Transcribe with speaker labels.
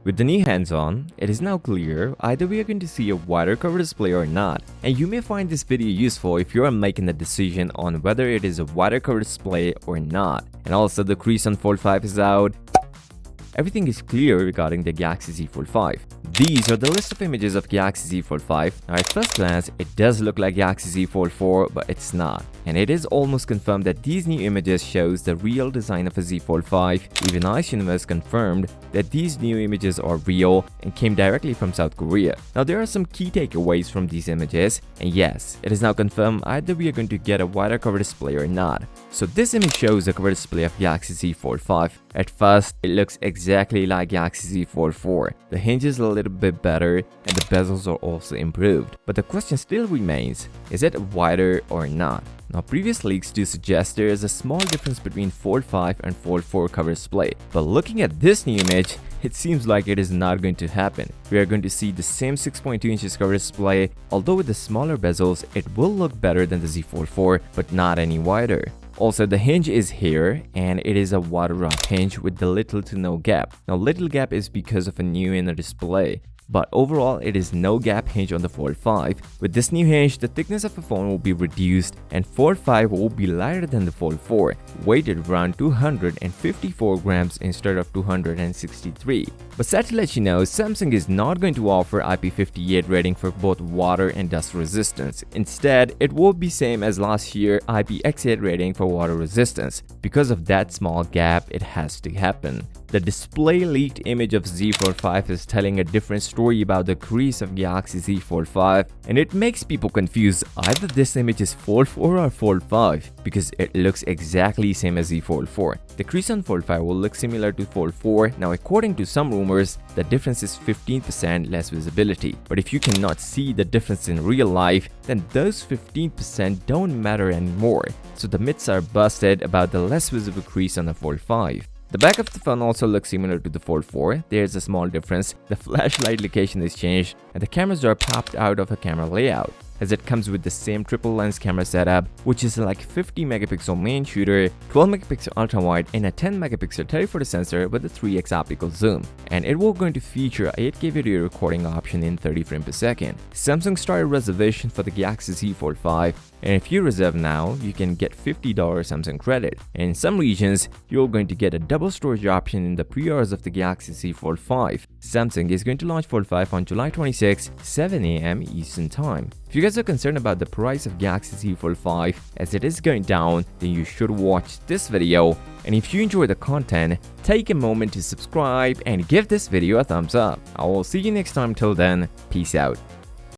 Speaker 1: With the new hands-on, it is now clear either we are going to see a wider cover display or not, and you may find this video useful if you are making a decision on whether it is a wider cover display or not. And also the crease on Fold 5 is out. Everything is clear regarding the Galaxy Z Fold 5. These are the list of images of Galaxy Z Fold 5. Now at first glance, it does look like Galaxy Z Fold 4, but it's not. And it is almost confirmed that these new images shows the real design of a Z Fold 5. Even Ice Universe confirmed that these new images are real and came directly from South Korea. Now there are some key takeaways from these images, and yes, it is now confirmed either we are going to get a wider cover display or not. So this image shows the cover display of Galaxy Z Fold 5. At first, it looks exactly like Galaxy Z Fold 4. The hinge is a little bit better and the bezels are also improved. But the question still remains, is it wider or not? Now previous leaks do suggest there is a small difference between Fold 5 and Fold 4 cover display. But looking at this new image, it seems like it is not going to happen. We are going to see the same 6.2 inches cover display, although with the smaller bezels, it will look better than the Z Fold 4, but not any wider. Also, the hinge is here and it is a water off hinge with the little to no gap. Now little gap is because of a new inner display, but overall it is no gap hinge on the Fold 5. With this new hinge, the thickness of the phone will be reduced and Fold 5 will be lighter than the Fold 4, weighted around 254 grams instead of 263. But sad to let you know, Samsung is not going to offer IP58 rating for both water and dust resistance. Instead, it will be same as last year IPX8 rating for water resistance. Because of that small gap, it has to happen. The display leaked image of Z Fold 5 is telling a different story about the crease of Galaxy Z Fold 5, and it makes people confused either this image is Fold 4 or Fold 5 because it looks exactly same as Z Fold 4. The crease on Fold 5 will look similar to Fold 4. Now according to some rumors, the difference is 15% less visibility. But if you cannot see the difference in real life, then those 15% don't matter anymore. So the myths are busted about the less visible crease on the Fold 5. The back of the phone also looks similar to the Fold 4. There's a small difference. The flashlight location is changed and the cameras are popped out of a camera layout, as it comes with the same triple lens camera setup, which is like 50 megapixel main shooter, 12 megapixel ultra wide, and a 10 megapixel telephoto sensor with a 3x optical zoom. And it will going to feature a 8K video recording option in 30 frames per second. Samsung started reservation for the Galaxy Z Fold 5, and if you reserve now, you can get $50 Samsung credit. And in some regions, you're going to get a double storage option in the pre-orders of the Galaxy Z Fold 5. Samsung is going to launch Fold 5 on July 26, 7 AM Eastern Time. If you guys are concerned about the price of Galaxy Z Fold 5 as it is going down, then you should watch this video. And if you enjoy the content, take a moment to subscribe and give this video a thumbs up. I will see you next time. Till then, peace out.